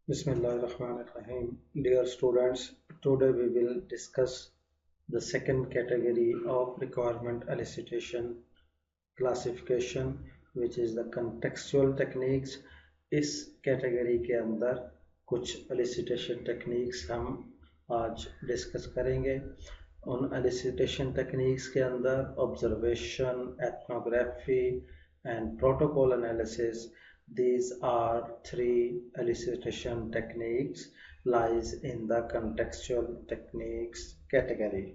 Bismillahirrahmanirrahim. Dear students, today we will discuss the second category of requirement elicitation classification, which is the contextual techniques. इस category के अंदर कुछ elicitation techniques हम आज discuss करेंगे। उन elicitation techniques के अंदर observation, ethnography and protocol analysis. These are three elicitation techniques lies in the contextual techniques category.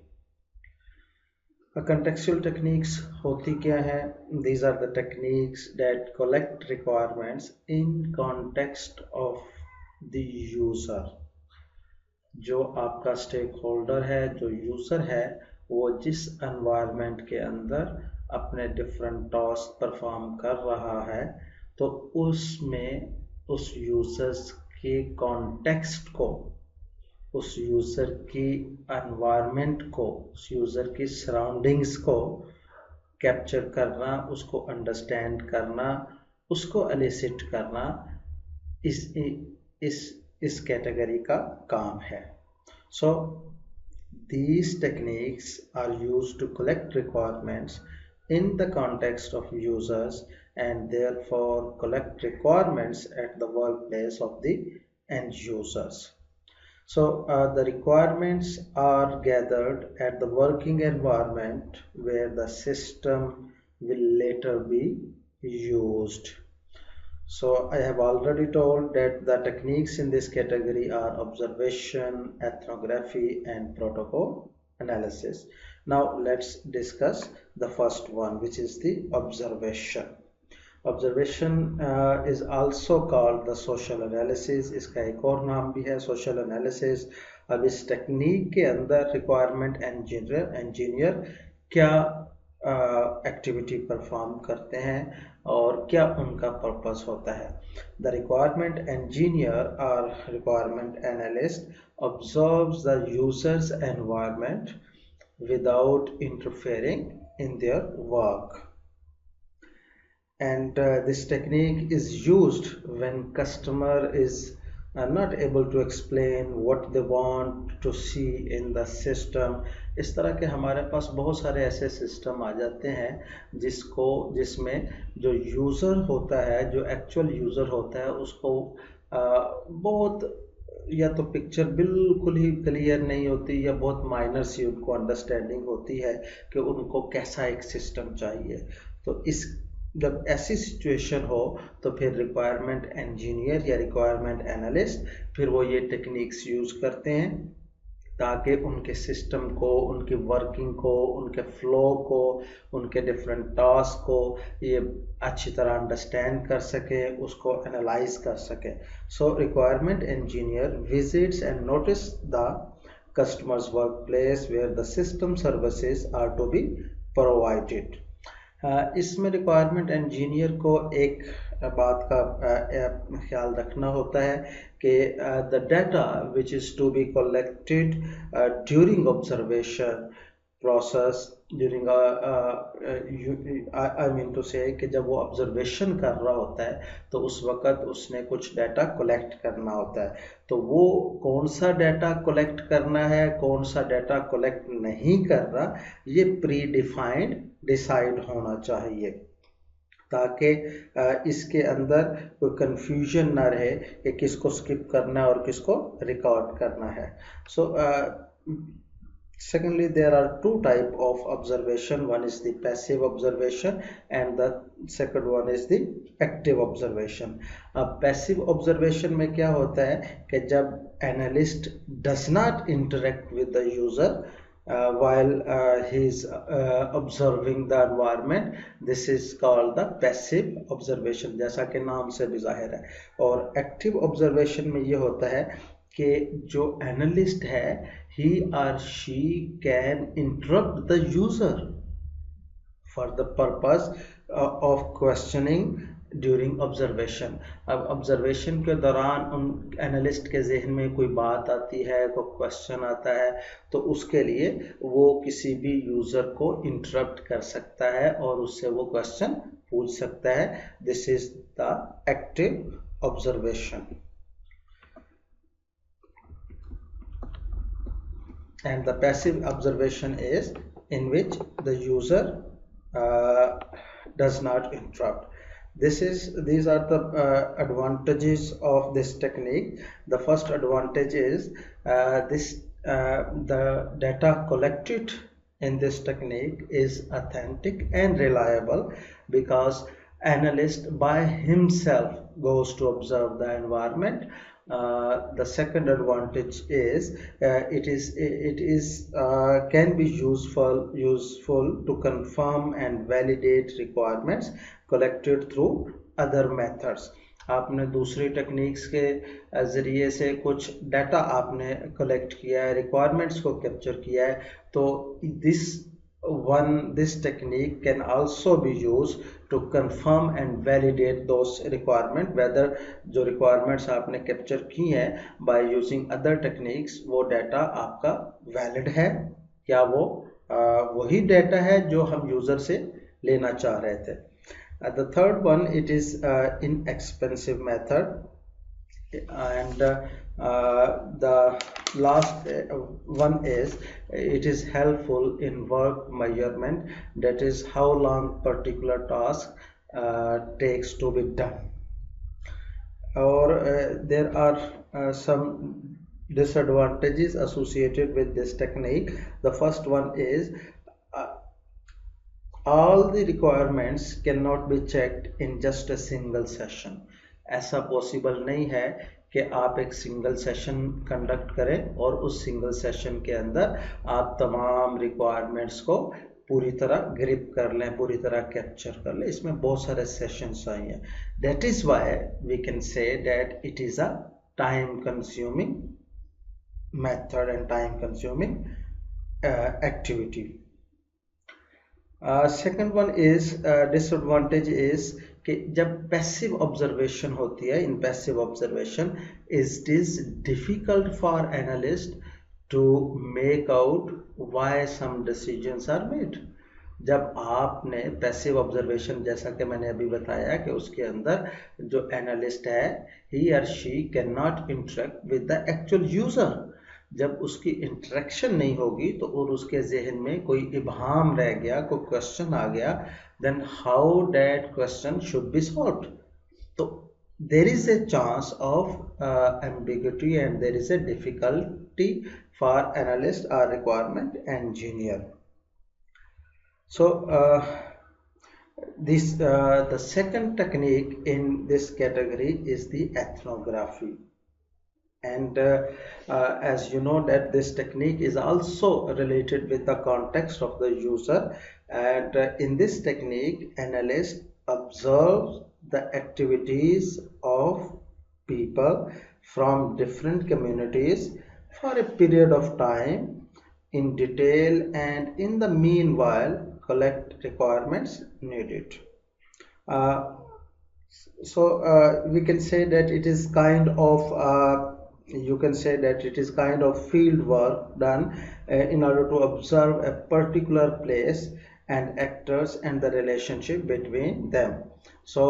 Contextual techniques होती क्या है? These are the techniques that collect requirements in context of the user. जो आपका stake holder है, जो user है, वो जिस एनवायरनमेंट के अंदर अपने डिफरेंट टास्क परफॉर्म कर रहा है, तो उसमें उस यूजर्स के कॉन्टेक्स्ट को, उस यूजर की एनवायरनमेंट को, उस यूजर की सराउंडिंग्स को कैप्चर करना, उसको अंडरस्टैंड करना, उसको एलिसिट करना इस कैटेगरी का काम है। So these techniques are used to collect requirements in the context of users and therefore collect requirements at the workplace of the end users. So the requirements are gathered at the working environment where the system will later be used. So I have already told that the techniques in this category are observation, ethnography and protocol analysis. Now let's discuss the first one, which is the observation. Observation is also called the social analysis. इसका एक और नाम भी है social analysis. अब इस technique के अंदर रिक्वायरमेंट इंजीनियर क्या एक्टिविटी परफॉर्म करते हैं और क्या उनका पर्पस होता है? द रिक्वायरमेंट इंजीनियर और requirement analyst observes the users environment without interfering in their work. And this technique is used when customer is not able to explain what they want to see in the system. इस तरह के हमारे पास बहुत सारे ऐसे system आ जाते हैं जिसमें जो यूज़र होता है, जो एक्चुअल यूज़र होता है, उसको बहुत या तो पिक्चर बिल्कुल ही क्लियर नहीं होती या बहुत माइनर सी उनको अंडरस्टैंडिंग होती है कि उनको कैसा एक सिस्टम चाहिए। तो जब ऐसी सिचुएशन हो तो फिर रिक्वायरमेंट इंजीनियर या रिक्वायरमेंट एनालिस्ट फिर वो ये टेक्निक्स यूज़ करते हैं ताकि उनके सिस्टम को, उनकी वर्किंग को, उनके फ्लो को, उनके डिफरेंट टास्क को ये अच्छी तरह अंडरस्टैंड कर सके, उसको एनालाइज कर सके। So requirement engineer visits and notice the customers work place where the system services are to be provided. इसमें रिक्वायरमेंट इंजीनियर को एक बात का ख्याल रखना होता है कि the data which is to be collected during observation process, during I mean to say कि जब वो ऑब्जर्वेशन कर रहा होता है तो उस वक़्त उसने कुछ डाटा कलेक्ट करना होता है। तो वो कौन सा डाटा कलेक्ट करना है, कौन सा डाटा कलेक्ट नहीं कर रहा, ये प्री डिफाइंड डिसाइड होना चाहिए ताकि इसके अंदर कोई कंफ्यूजन ना रहे कि किसको स्किप करना है और किसको रिकॉर्ड करना है। सो secondly, there are two type of observation. One is the passive observation and the second one is the active observation. Passive observation में क्या होता है कि जब analyst does not interact with the user while he is observing the environment, this is called the passive observation, जैसा कि नाम से भी जाहिर है। और active observation में ये होता है कि जो एनालिस्ट है he or she can interrupt the user for the purpose of questioning during observation. अब ऑब्जर्वेशन के दौरान उन एनालिस्ट के जहन में कोई बात आती है, कोई क्वेश्चन आता है, तो उसके लिए वो किसी भी यूज़र को इंटरप्ट कर सकता है और उससे वो क्वेश्चन पूछ सकता है। This is the active observation. and the passive observation is in which the user does not interrupt. These are the advantages of this technique. The first advantage is the data collected in this technique is authentic and reliable, because analyst by himself goes to observe the environment. The second advantage is can be useful to confirm and validate requirements collected through other methods. आपने दूसरी techniques के ज़रिए से कुछ data आपने collect किया है, requirements को कैप्चर किया है, तो this technique can also be used to confirm and validate those requirements, whether जो requirements आपने capture की हैं by using other techniques, वो data आपका valid है या वो वही data है जो हम user से लेना चाह रहे थे. The third one, it is inexpensive method, and the last one is it is helpful in work measurement, that is how long particular task takes to be done. Or there are some disadvantages associated with this technique. The first one is all the requirements cannot be checked in just a single session. ऐसा possible नहीं है कि आप एक single session conduct करें और उस single session के अंदर आप तमाम रिक्वायरमेंट्स को पूरी तरह ग्रिप कर लें, पूरी तरह कैप्चर कर लें. इसमें बहुत सारे सेशंस आई हैं. That is why we can say that it is a time consuming method and time consuming activity. Second one is disadvantage is कि जब पैसिव ऑब्जर्वेशन होती है, in passive observation it is difficult for analyst to make out why some decisions are made. जब आपने passive observation, जैसा कि मैंने अभी बताया कि उसके अंदर जो एनालिस्ट है, ही और she can not interact with the actual user. जब उसकी इंटरेक्शन नहीं होगी तो और उसके जहन में कोई इबहाम रह गया, कोई क्वेश्चन आ गया, then how that question should be solved. So there is a chance of ambiguity and there is a difficulty for analyst or requirement engineer. So the second technique in this category is the ethnography. And as you know that this technique is also related with the context of the user, and in this technique analyst observes the activities of people from different communities for a period of time in detail, and in the meanwhile collect requirements needed. So we can say that it is kind of you can say that it is kind of field work done in order to observe a particular place and actors and the relationship between them. So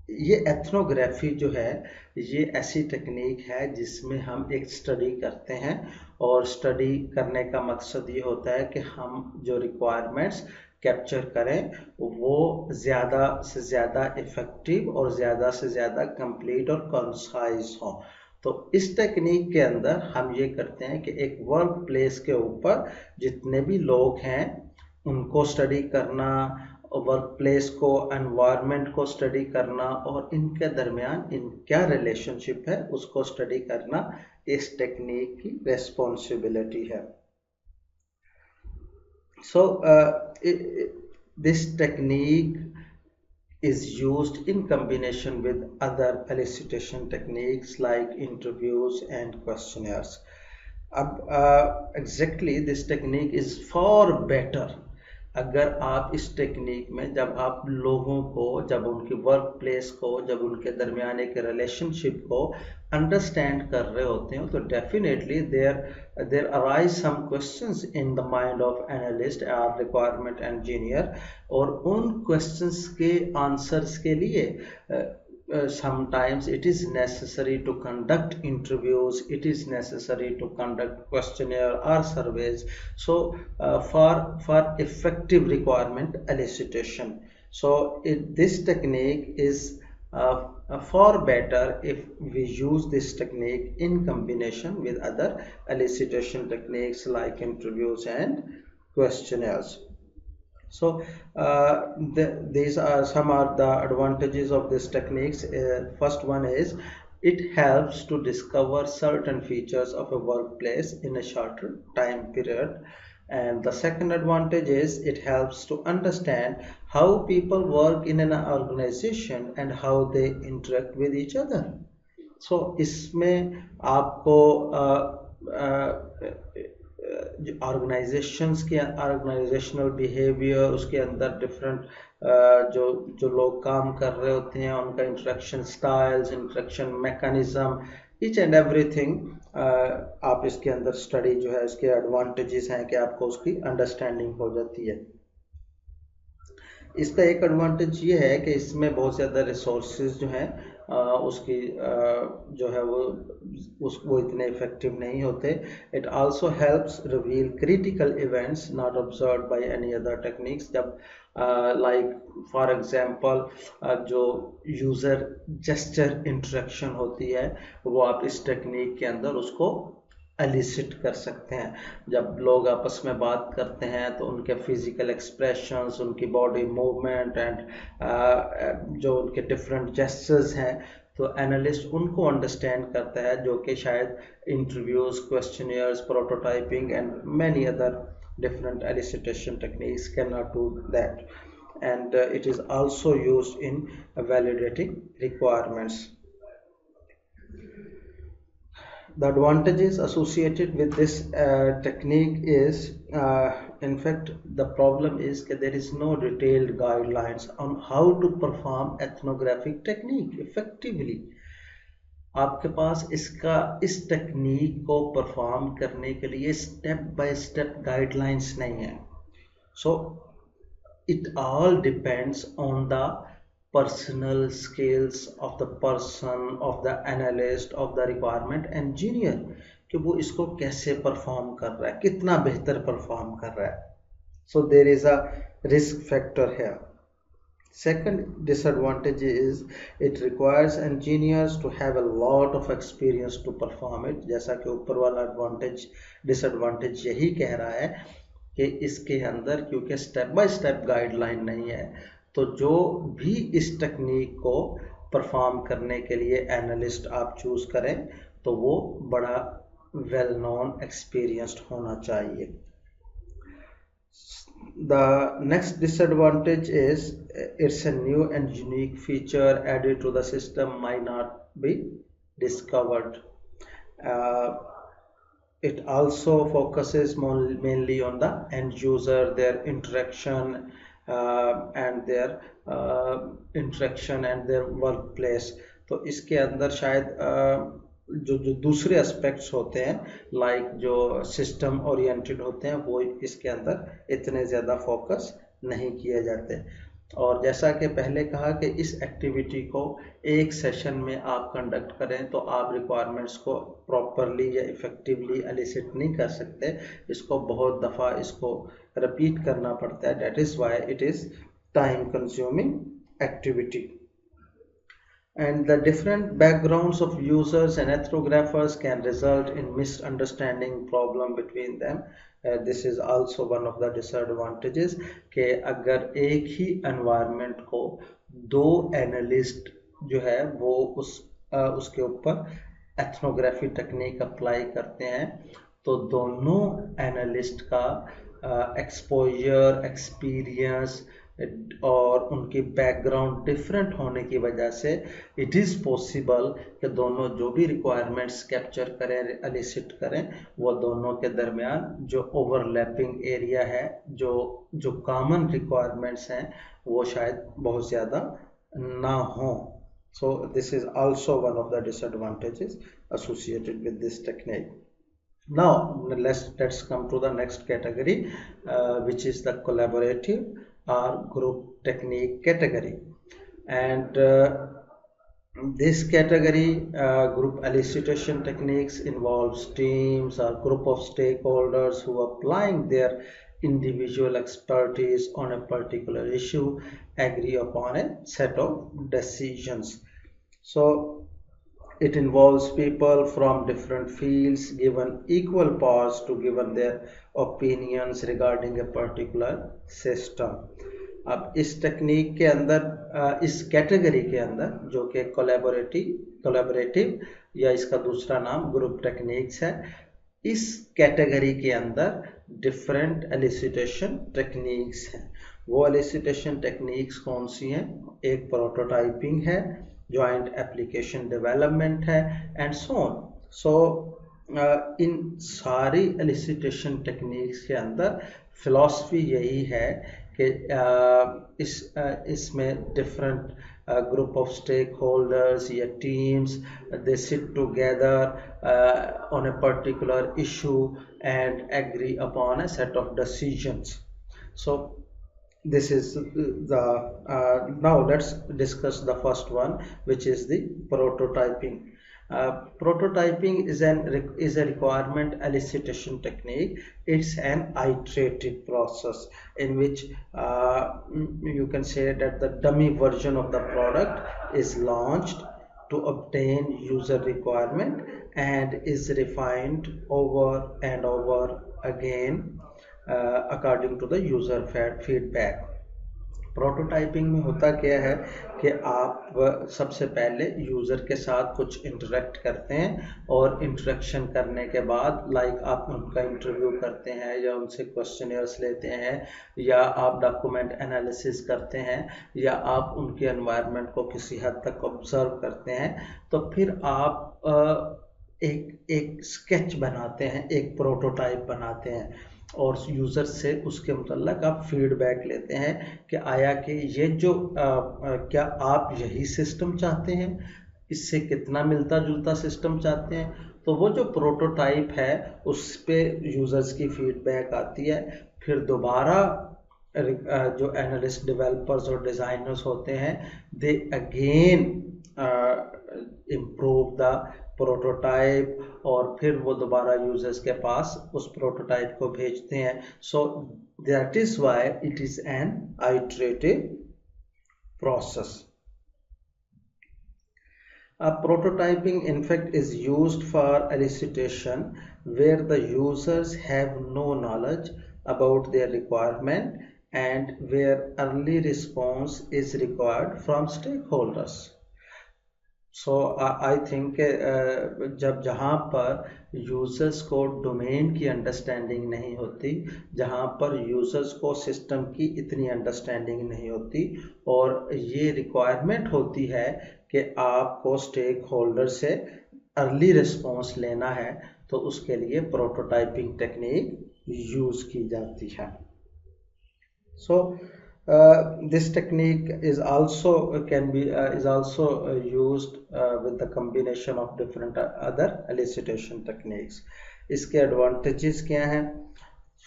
ये ethnography जो है, ये ऐसी technique है जिसमें हम एक study करते हैं, और स्टडी करने का मकसद ये होता है कि हम जो रिक्वायरमेंट्स कैप्चर करें वो ज़्यादा से ज़्यादा इफ़ेक्टिव और ज़्यादा से ज़्यादा कंप्लीट और कंसाइज हो. तो इस टेक्निक के अंदर हम ये करते हैं कि एक वर्क प्लेस के ऊपर जितने भी लोग हैं उनको स्टडी करना, वर्क प्लेस को, एनवायरनमेंट को स्टडी करना, और इनके दरमियान इन क्या रिलेशनशिप है उसको स्टडी करना इस टेक्निक की रेस्पॉन्सिबिलिटी है. So this technique is used in combination with other elicitation techniques like interviews and questionnaires. Exactly, this technique is far better अगर आप इस टेक्निक में जब आप लोगों को, जब उनकी वर्क प्लेस को, जब उनके दरमियान एक रिलेशनशिप को अंडरस्टैंड कर रहे होते हैं, तो definitely there arise some questions in the mind of analyst और रिक्वायरमेंट इंजीनियर, और उन क्वेश्चंस के आंसर्स के लिए sometimes it is necessary to conduct interviews, it is necessary to conduct questionnaire or surveys. So for effective requirement elicitation, so this technique is far better if we use this technique in combination with other elicitation techniques like interviews and questionnaires. So these are some of the advantages of these techniques. First one is it helps to discover certain features of a workplace in a shorter time period. And the second advantage is it helps to understand how people work in an organization and how they interact with each other. So इसमें आपको organisations के organisational behaviour, उसके अंदर different जो जो लोग काम कर रहे होते हैं उनका interaction styles, interaction mechanism, each and everything आप इसके अंदर स्टडी जो है इसके एडवांटेजेस हैं कि आपको उसकी अंडरस्टैंडिंग हो जाती है। इसका एक एडवांटेज ये है कि इसमें बहुत ज़्यादा रिसोर्सेज जो हैं उसकी जो है वो इतने इफेक्टिव नहीं होते। It also helps reveal critical events not observed by any other techniques. जब लाइक फॉर एग्जांपल जो यूज़र जेस्चर इंटरेक्शन होती है वो आप इस टेक्निक के अंदर उसको एलिसिट कर सकते हैं। जब लोग आपस में बात करते हैं तो उनके फिजिकल एक्सप्रेशंस, उनकी बॉडी मूवमेंट एंड जो उनके डिफरेंट जेस्चर्स हैं तो एनालिस्ट उनको अंडरस्टैंड करता है, जो कि शायद interviews, questionnaires, prototyping and many other different elicitation techniques cannot do that. And it is also used in validating requirements. The advantages associated with this technique is in fact the problem is that there is no detailed guidelines on how to perform ethnographic technique effectively. आपके पास इस technique को perform करने के लिए step by step guidelines नहीं है। So it all depends on the personal skills of the person, of the analyst, of the requirement engineer कि वो इसको कैसे परफॉर्म कर रहा है, कितना बेहतर परफॉर्म कर रहा है। So there is a risk factor है। Second disadvantage is it requires engineers to have a lot of experience to perform it. जैसा कि ऊपर वाला disadvantage यही कह रहा है कि इसके अंदर क्योंकि स्टेप बाय स्टेप गाइडलाइन नहीं है तो जो भी इस टेक्निक को परफॉर्म करने के लिए एनालिस्ट आप चूज करें तो वो बड़ा वेल नोन एक्सपीरियंस्ड होना चाहिए। The next disadvantage is it's a new and unique feature added to the system might not be discovered. It also focuses mainly on the end user, their interaction and their workplace. तो इसके अंदर शायद जो दूसरे aspects होते हैं like जो system oriented होते हैं वो इसके अंदर इतने ज़्यादा फोकस नहीं किए जाते। और जैसा कि पहले कहा कि इस एक्टिविटी को एक सेशन में आप कंडक्ट करें तो आप रिक्वायरमेंट्स को प्रॉपरली या इफ़ेक्टिवली एलिसिट नहीं कर सकते, इसको बहुत दफ़ा इसको रिपीट करना पड़ता है। That is why it is time consuming activity. And the different backgrounds of users and ethnographers can result in misunderstanding problem between them. This is also one of the disadvantages कि अगर एक ही environment को दो analyst जो है वो उसके ऊपर ethnography technique apply करते हैं तो दोनों analyst का exposure, experience और उनकी बैकग्राउंड डिफरेंट होने की वजह से इट इज़ पॉसिबल कि दोनों जो भी रिक्वायरमेंट्स कैप्चर करें, एलिसिट करें, वो दोनों के दरमियान जो ओवरलैपिंग एरिया है, जो कॉमन रिक्वायरमेंट्स हैं वो शायद बहुत ज़्यादा ना हो। So this is also one of the disadvantages associated with this technique. Now let's come to the next category which is the collaborative or group technique category. And This category, group elicitation techniques, involves teams or group of stakeholders who are applying their individual expertise on a particular issue, agree upon a set of decisions. So it involves people from different fields given equal powers to give their opinions regarding a particular system. अब इस technique के अंदर, इस category के अंदर, जो कि collaborative या इसका दूसरा नाम ग्रुप टेक्निक्स है, इस कैटेगरी के अंदर डिफरेंट एलिसिटेशन टेक्निक्स हैं। वो एलिसिटेशन टेक्निक्स कौन सी हैं? एक प्रोटोटाइपिंग है, जॉइंट एप्लीकेशन डेवलपमेंट है, एंड सो ऑन। सो इन सारी एलिसिटेशन टेक्निक्स के अंदर फिलॉसफी यही है कि इसमें डिफरेंट group of stakeholders या teams, they sit together on a particular issue and agree upon a set of decisions. So this is the now let's discuss the first one, which is the prototyping. Prototyping is a requirement elicitation technique. It's an iterative process in which you can say that the dummy version of the product is launched to obtain user requirement and is refined over and over again according to the user feedback. Prototyping में होता क्या है कि आप सबसे पहले user के साथ कुछ इंटरेक्ट करते हैं, और इंटरेक्शन करने के बाद आप उनका इंटरव्यू करते हैं या उनसे क्वेश्चनर्स लेते हैं, या आप डॉक्यूमेंट एनालिसिस करते हैं, या आप उनके एनवायरनमेंट को किसी हद तक ऑब्जर्व करते हैं। तो फिर आप एक स्केच बनाते हैं, एक प्रोटोटाइप बनाते हैं, और यूज़र से उसके मुतल्लिक़ आप फीडबैक लेते हैं कि आया कि ये जो क्या आप यही सिस्टम चाहते हैं, इससे कितना मिलता जुलता सिस्टम चाहते हैं। तो वो जो प्रोटोटाइप है उस पे यूज़र्स की फीडबैक आती है। फिर दोबारा जो एनालिस्ट, डेवलपर्स और डिज़ाइनर्स होते हैं, they again improve the prototype, और फिर वो दोबारा यूजर्स के पास उस प्रोटोटाइप को भेजते हैं। So that is why it is an iterative process. Prototyping in fact is used for elicitation where the users have no knowledge about their requirement and where early response is required from stakeholders. So I think जब जहाँ पर users को domain की understanding नहीं होती, जहाँ पर users को सिस्टम की इतनी अंडरस्टैंडिंग नहीं होती, और ये रिक्वायरमेंट होती है कि आपको स्टेक होल्डर से अर्ली रिस्पॉन्स लेना है, तो उसके लिए प्रोटोटाइपिंग टेक्निक यूज़ की जाती है. सो this technique is also used with the combination of different other elicitation techniques. इसके एडवांटेजेस क्या हैं?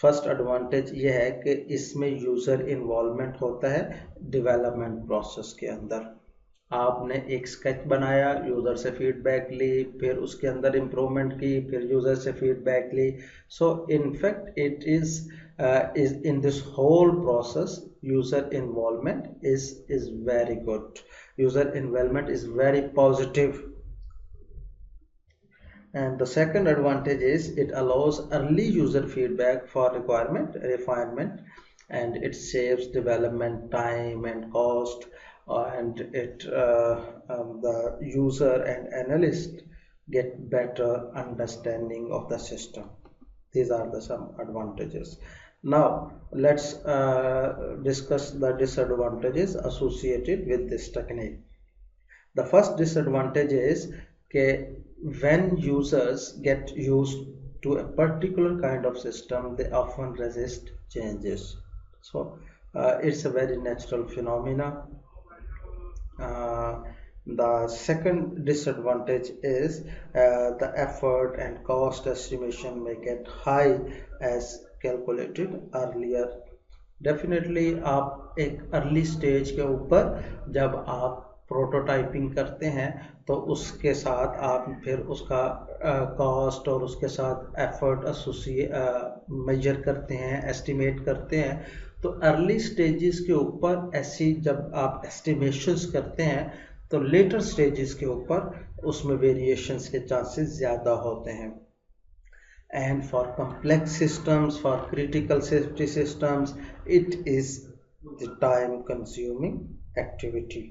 फर्स्ट एडवांटेज ये है कि इसमें यूज़र इन्वॉल्वमेंट होता है डेवलपमेंट प्रोसेस के अंदर. आपने एक स्केच बनाया, यूज़र से फीडबैक ली, फिर उसके अंदर इम्प्रूवमेंट की, फिर यूज़र से फीडबैक ली. So in fact it is in this whole process user involvement is very good. User involvement is very positive. And the second advantage is it allows early user feedback for requirement refinement, and it saves development time and cost, and it the user and analyst get better understanding of the system. These are the some advantages. Now let's discuss the disadvantages associated with this technique. The first disadvantage is that when users get used to a particular kind of system, they often resist changes. So it's a very natural phenomena. The second disadvantage is the effort and cost estimation may get high as calculated earlier. Definitely आप एक early stage के ऊपर जब आप prototyping करते हैं तो उसके साथ आप फिर उसका कॉस्ट और उसके साथ एफर्ट मेजर करते हैं, एस्टिमेट करते हैं। तो अर्ली स्टेजेस के ऊपर ऐसी जब आप एस्टिमेशंस करते हैं तो लेटर स्टेजेस के ऊपर उसमें वेरिएशंस के चांसेस ज़्यादा होते हैं। And for complex systems, for critical safety systems, it is the time consuming activity.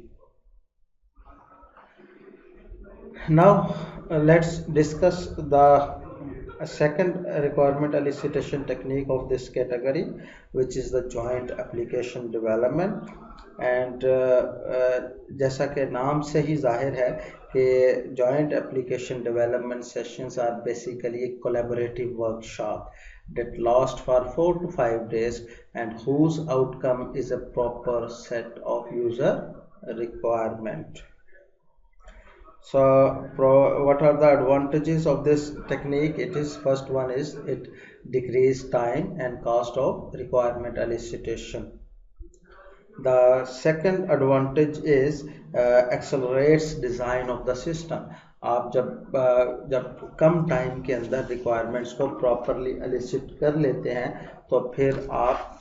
Now let's discuss the second requirement elicitation technique of this category, which is the joint application development. And जैसा कि नाम से ही जाहिर है कि joint application development sessions are basically a collaborative workshop that last for 4 to 5 days and whose outcome is a proper set of user requirement. So what are the advantages of this technique? It is, first one is it decreases time and cost of requirement elicitation. The second advantage is accelerates design of the system. आप जब कम time के अंदर requirements को properly elicit कर लेते हैं तो फिर आप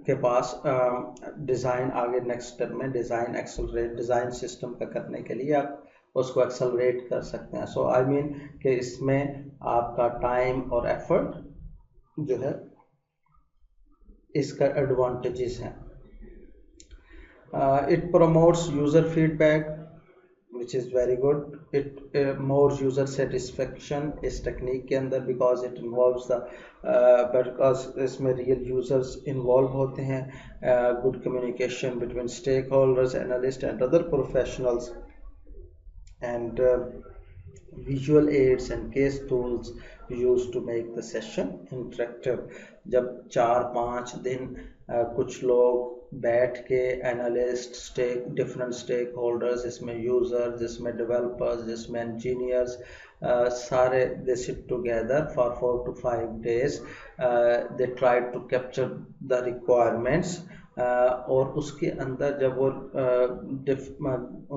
के पास डिज़ाइन आगे नेक्स्ट स्टेप में डिज़ाइन सिस्टम का करने के लिए आप उसको एक्सेलरेट कर सकते हैं। सो आई मीन कि इसमें आपका टाइम और एफर्ट जो है इसका एडवांटेजेस हैं। It promotes user feedback which is very good. It more user satisfaction इस टेक्निक के अंदर because it involves the because इसमें real users involve होते हैं, good communication between stakeholders, analysts and other professionals, and visual aids and case tools used to make the session interactive. जब 4-5 दिन कुछ लोग बैठ के एनालिस्ट डिफरेंट स्टेक होल्डर्स, इसमें यूजर, जिसमें डेवलपर्स, जिसमें इंजीनियर्स, सारे they sit together for 4 to 5 days, they try to capture the requirements, और उसके अंदर जब वो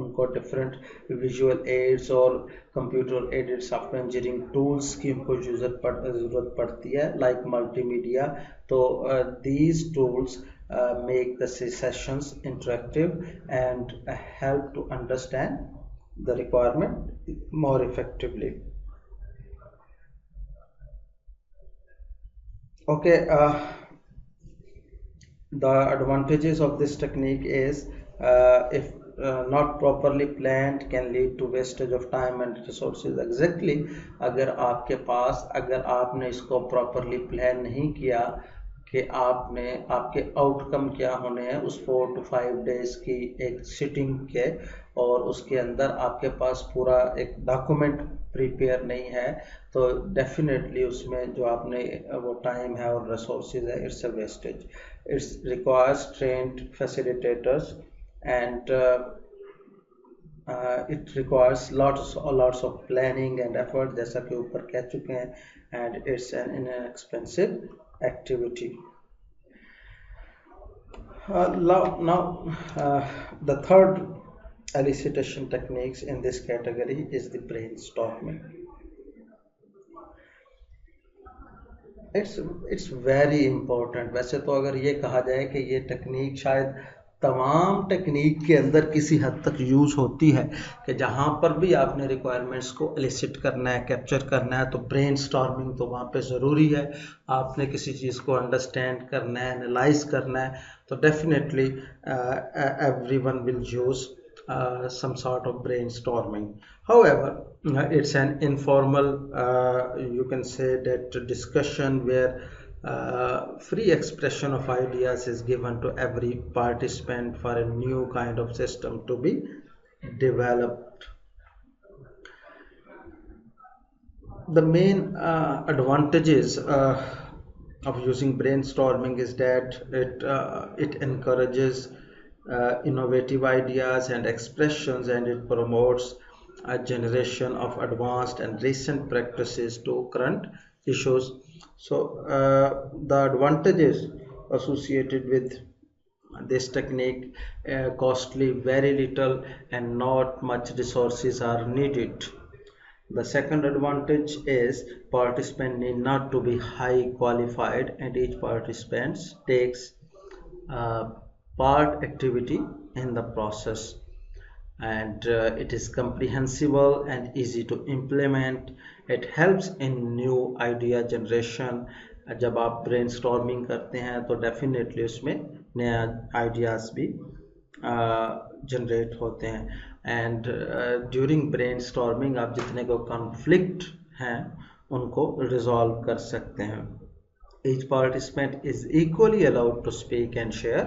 उनको डिफरेंट विजुअल एड्स और computer aided software engineering tools की उनको ज़रूरत पड़ती है लाइक मल्टीमीडिया, तो these tools make the sessions interactive and help to understand the requirement more effectively. Okay, the advantages of this technique is if not properly planned can lead to wastage of time and resources. Exactly, अगर आपने इसको properly plan नहीं किया कि आपके outcome क्या होने हैं उस 4 to 5 days की एक सिटिंग के, और उसके अंदर आपके पास पूरा एक डॉक्यूमेंट प्रिपेयर नहीं है, तो डेफिनेटली उसमें जो आपने वो टाइम है और रिसोर्सेज है, it's a wastage. It's requires trained facilitators and it requires lots of planning and effort, जैसा कि ऊपर कह चुके हैं, and it's an inexpensive activity. The third elicitation techniques in this category is the brainstorming. It's very important. वैसे तो अगर ये कहा जाए कि ये टेक्निक शायद तमाम टेक्निक के अंदर किसी हद तक यूज़ होती है कि जहाँ पर भी आपने रिक्वायरमेंट्स को एलिसिट करना है, कैप्चर करना है, तो ब्रेनस्टॉर्मिंग तो वहाँ पे ज़रूरी है. आपने किसी चीज़ को अंडरस्टैंड करना है, एनालाइज करना है, तो definitely everyone will use some sort of brainstorming. However, it's an informal, you can say that discussion where free expression of ideas is given to every participant for a new kind of system to be developed. The main advantages of using brainstorming is that it encourages innovative ideas and expressions, and it promotes a generation of advanced and recent practices to current issues. So the advantages associated with This technique costly very little and not much resources are needed. The second advantage is participant need not to be high qualified, and each participant takes part activity in the process, and it is comprehensible and easy to implement. It helps in new idea generation. जब आप brainstorming करते हैं तो definitely उसमें नया ideas भी generate होते हैं, एंड ड्यूरिंग ब्रेनस्टॉर्मिंग आप जितने को कॉन्फ्लिक्ट हैं उनको रिजॉल्व कर सकते हैं. Each participant is equally allowed to speak and share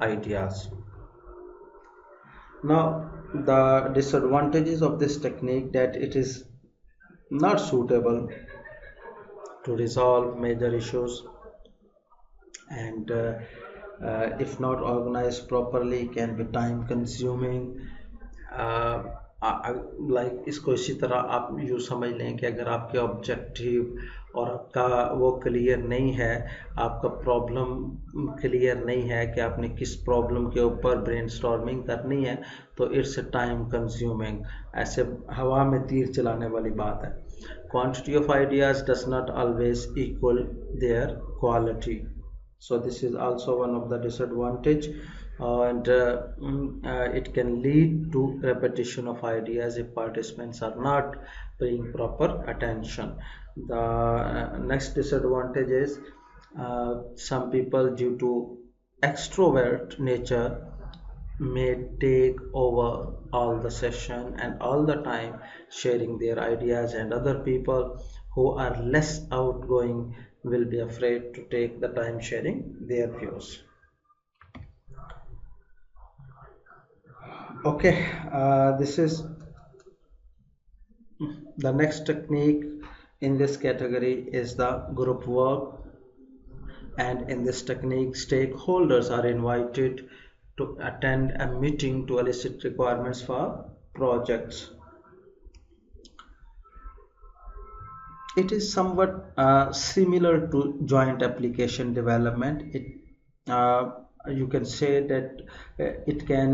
ideas. Now, the disadvantages of this technique that it is not suitable to resolve major issues, and if not organized properly can be time consuming. Like इसको इसी तरह आप यूँ समझ लें कि अगर आपके ऑब्जेक्टिव और आपका वो क्लियर नहीं है, आपका प्रॉब्लम क्लियर नहीं है कि आपने किस प्रॉब्लम के ऊपर ब्रेनस्टॉर्मिंग करनी है, तो इट्स टाइम कंज्यूमिंग, ऐसे हवा में तीर चलाने वाली बात है. Quantity of ideas does not always equal there quality, so this is also one of the disadvantage, and it can lead to repetition of ideas if participants are not paying proper attention. The next disadvantage is some people due to extrovert nature may take over all the session and all the time sharing their ideas, and other people who are less outgoing will be afraid to take the time sharing their views. Okay, this is the next technique in this category is the group work, and in this technique stakeholders are invited to attend a meeting to elicit requirements for projects. It is somewhat similar to joint application development. You can say that it can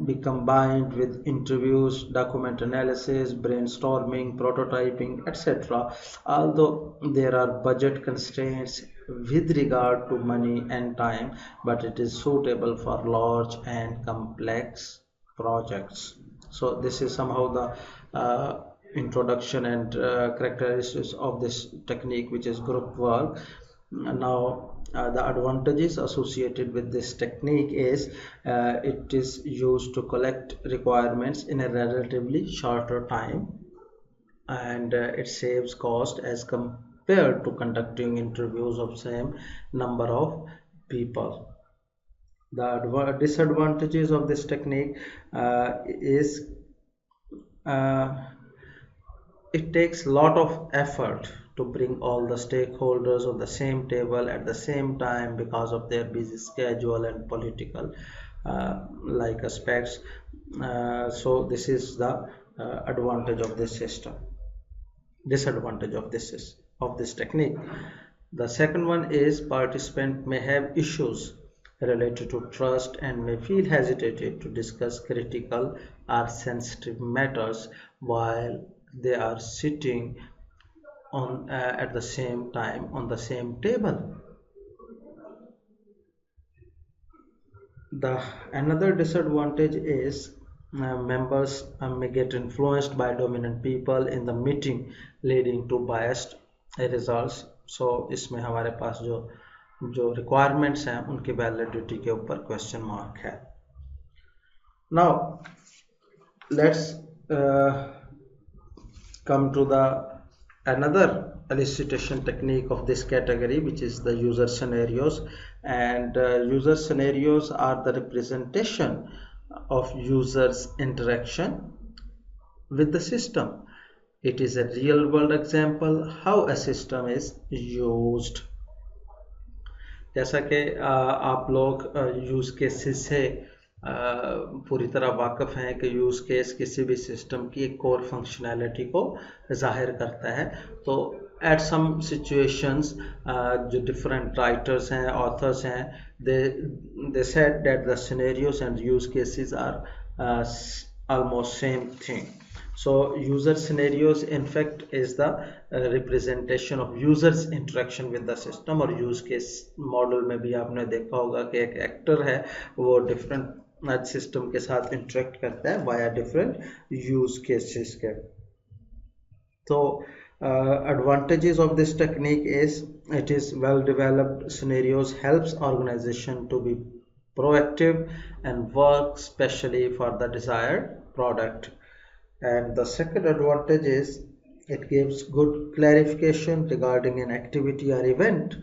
be combined with interviews, document analysis, brainstorming, prototyping, etc. Although there are budget constraints with regard to money and time, but it is suitable for large and complex projects. So this is somehow the introduction and characteristics of this technique, which is group work. Now the advantages associated with this technique is it is used to collect requirements in a relatively shorter time, and it saves cost as compared to conducting interviews of same number of people. The disadvantages of this technique is it takes a lot of effort to bring all the stakeholders on the same table at the same time because of their busy schedule and political like aspects. So this is the advantage of this system. Disadvantage of this technique. The second one is participant may have issues related to trust and may feel hesitated to discuss critical or sensitive matters while they are sitting on at the same time on the same table. Another disadvantage is members may get influenced by dominant people in the meeting, leading to biased results. So इसमें हमारे पास जो requirements हैं उनकी validity के ऊपर question mark है. Now let's come to another elicitation technique of this category, which is the user scenarios. And user scenarios are the representation of users' interaction with the system. It is a real world example how a system is used. जैसा कि आप लोग use cases से पूरी तरह वाकिफ हैं कि यूज केस किसी भी सिस्टम की एक कोर फंक्शनैलिटी को जाहिर करता है, तो at some situations जो different writers हैं, authors हैं, they said that the scenarios and use cases are almost same thing. So user scenarios in fact is the representation of users interaction with the system, और use case model में भी आपने देखा होगा कि एक actor है वो different system के साथ interact करता है via different use cases के. So advantages of this technique is it is well developed scenarios helps organization to be proactive and work specially for the desired product. And the second advantage is it gives good clarification regarding an activity or event,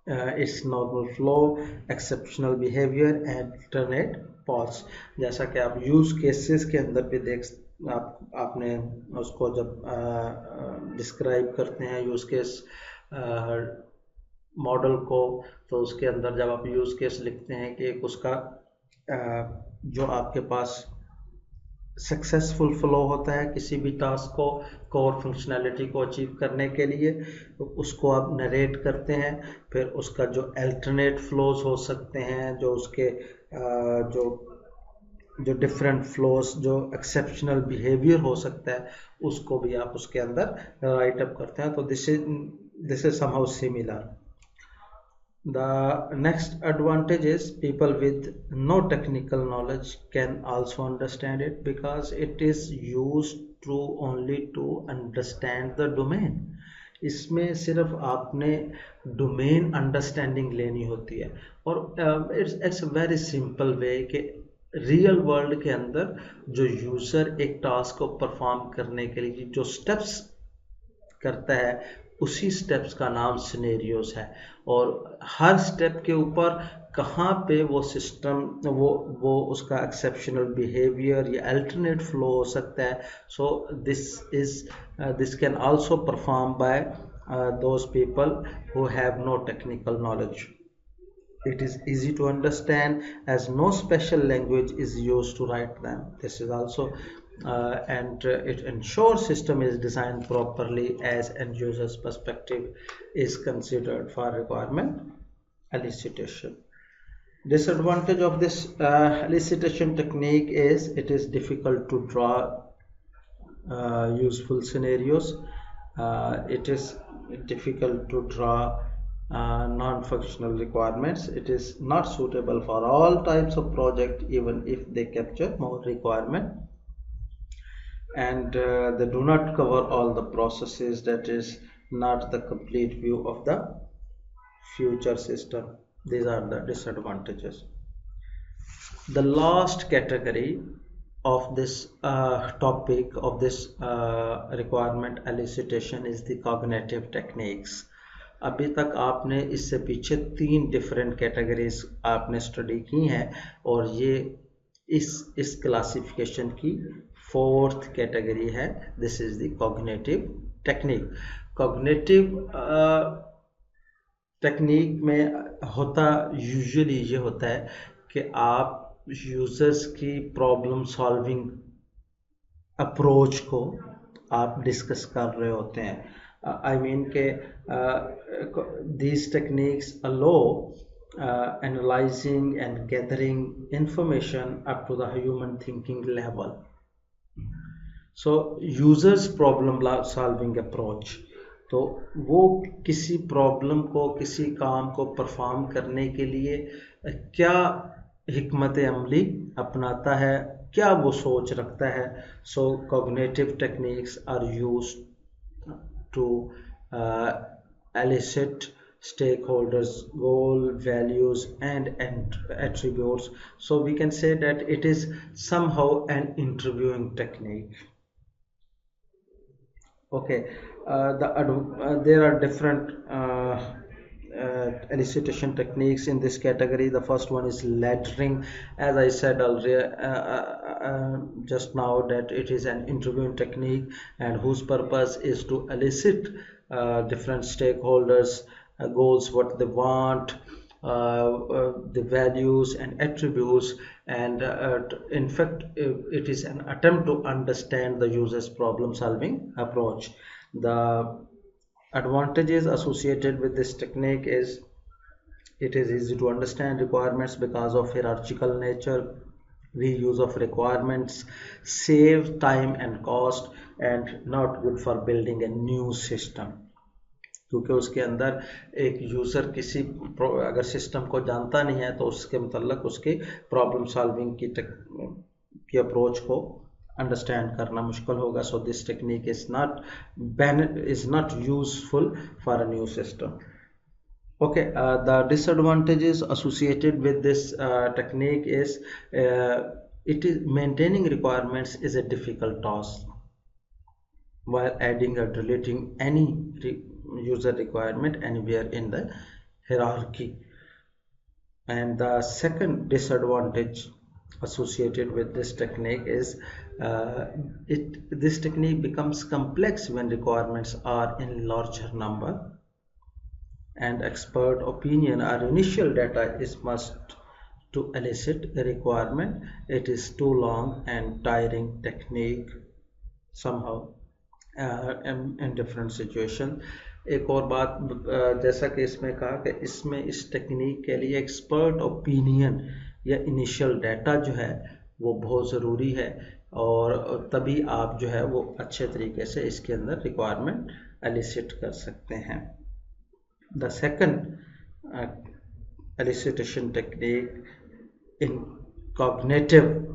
its normal flow, exceptional behavior and alternate paths. जैसा कि आप use cases के अंदर भी आपने उसको जब describe करते हैं यूज केस मॉडल को, तो उसके अंदर जब आप यूज केस लिखते हैं कि उसका जो आपके पास सक्सेसफुल फ्लो होता है किसी भी टास्क को कोर फंक्शनैलिटी को अचीव करने के लिए, तो उसको आप नरेट करते हैं. फिर उसका जो अल्टरनेट फ्लोज हो सकते हैं, जो उसके जो डिफरेंट फ्लोज, जो एक्सेप्शनल बिहेवियर हो सकता है, उसको भी आप उसके अंदर राइट अप करते हैं. तो this is somehow similar. The next advantage is people with no technical knowledge can also understand it because it is used to only to understand the domain. इसमें सिर्फ आपने डोमेन अंडरस्टैंडिंग लेनी होती है, और it's a very simple way कि real world के अंदर जो यूज़र एक टास्क को परफॉर्म करने के लिए जो स्टेप्स करता है, उसी स्टेप्स का नाम सिनेरियोस है, और हर स्टेप के ऊपर कहाँ पे वो सिस्टम वो उसका एक्सेप्शनल बिहेवियर या अल्टरनेट फ्लो हो सकता है. So this can also perform by those people who have no technical knowledge. It is easy to understand as no special language is used to write them. This is also and it ensures system is designed properly as end user's perspective is considered for requirement elicitation. Disadvantage of this elicitation technique is it is difficult to draw useful scenarios. It is difficult to draw non-functional requirements. It is not suitable for all types of project even if they capture more requirement, and they do not cover all the processes. That is not the complete view of the future system. These are the disadvantages. The last category of this topic of this requirement elicitation is the cognitive techniques. अभी तक आपने इससे पीछे 3 different categories आपने study की हैं, और ये इस क्लासिफिकेशन की 4th कैटेगरी है. This is the cognitive technique. Cognitive technique में यूजुअली ये होता है कि आप यूजर्स की प्रॉब्लम सॉल्विंग अप्रोच को आप डिस्कस कर रहे होते हैं. I mean these techniques allow analyzing and gathering information up to the human thinking level. So users problem solving approach, तो वो किसी प्रॉब्लम को किसी काम को परफॉर्म करने के लिए क्या हिकमत अमली अपनाता है, क्या वो सोच रखता है. So cognitive techniques are used to elicit stakeholders goal, values and attributes. So we can say that it is somehow an interviewing technique. Okay, there are different elicitation techniques in this category. The first one is lettering. As I said earlier just now, that it is an interviewing technique and whose purpose is to elicit different stakeholders goals, what they want, the values and attributes, and in fact it is an attempt to understand the user's problem solving approach. The Advantages associated with this technique is it is easy to understand requirements because of hierarchical nature. Reuse of requirements save time and cost and not good for building a new system, क्योंकि उसके अंदर एक user किसी अगर system को जानता नहीं है तो उसके मतलब उसकी प्रॉब्लम सॉल्विंग की अप्रोच को अंडरस्टैंड करना मुश्किल होगा. So this technique is not useful for a new system. Okay, the disadvantages associated with this technique is it is maintaining requirements is a difficult task while adding or deleting any user requirement anywhere in the hierarchy. And the second disadvantage associated with this technique is this technique becomes complex when requirements are in larger number and expert opinion or initial data is must to elicit a requirement. It is too long and tiring technique somehow in different situation. एक और बात जैसा कि इसमें कहा कि इसमें इस टेक्निक के लिए एक्सपर्ट ओपिनियन या इनिशियल डाटा जो है वो बहुत ज़रूरी है और तभी आप जो है वो अच्छे तरीके से इसके अंदर रिक्वायरमेंट एलिसिट कर सकते हैं. The second elicitation technique in cognitive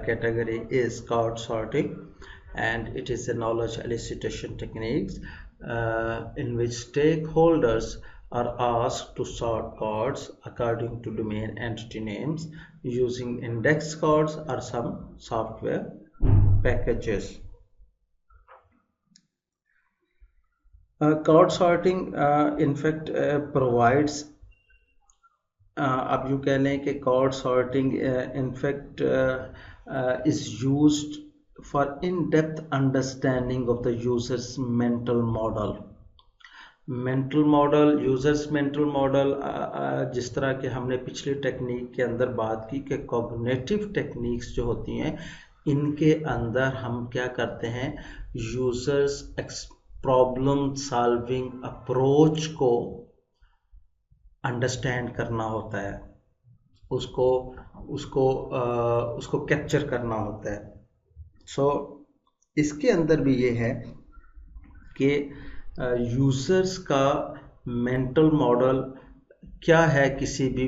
category is card sorting, and it is a knowledge elicitation techniques in which stakeholders are asked to sort cards according to domain entity names using index cards or some software packages. Card sorting in fact provides अब यूँ कह लें कि card sorting in fact is used for in-depth understanding of the user's mental model. Users mental model जिस तरह के हमने पिछली टेक्निक के अंदर बात की कि कॉग्निटिव टेक्निक्स जो होती हैं इनके अंदर हम क्या करते हैं यूजर्स प्रॉब्लम सॉल्विंग अप्रोच को अंडरस्टैंड करना होता है, उसको कैप्चर करना होता है. सो इसके अंदर भी ये है कि यूजर्स का मेंटल मॉडल क्या है किसी भी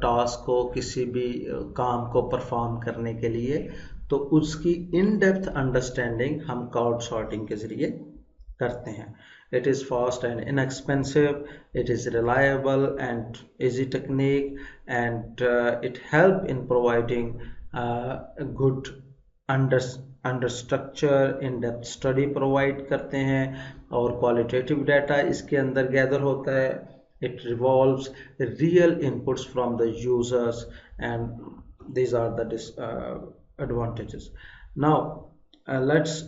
टास्क को किसी भी काम को परफॉर्म करने के लिए, तो उसकी इन डेप्थ अंडरस्टैंडिंग हम कार्ड सॉर्टिंग के ज़रिए करते हैं. It is fast and inexpensive, it is reliable and easy technique, and it help in providing a good under structure in-depth study provide करते हैं और qualitative data इसके अंदर gather होता है. It revolves real inputs from the users, and these are the advantages. Now let's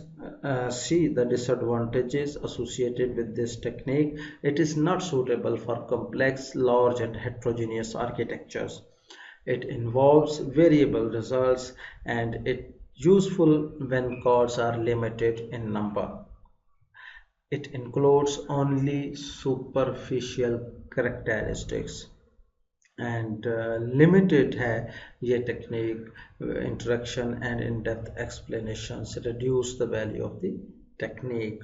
see the disadvantages associated with this technique. It is not suitable for complex, large and heterogeneous architectures. It involves variable results and it useful when cards are limited in number. It includes only superficial characteristics and limited है ये technique. Interaction and in-depth explanations reduce the value of the technique.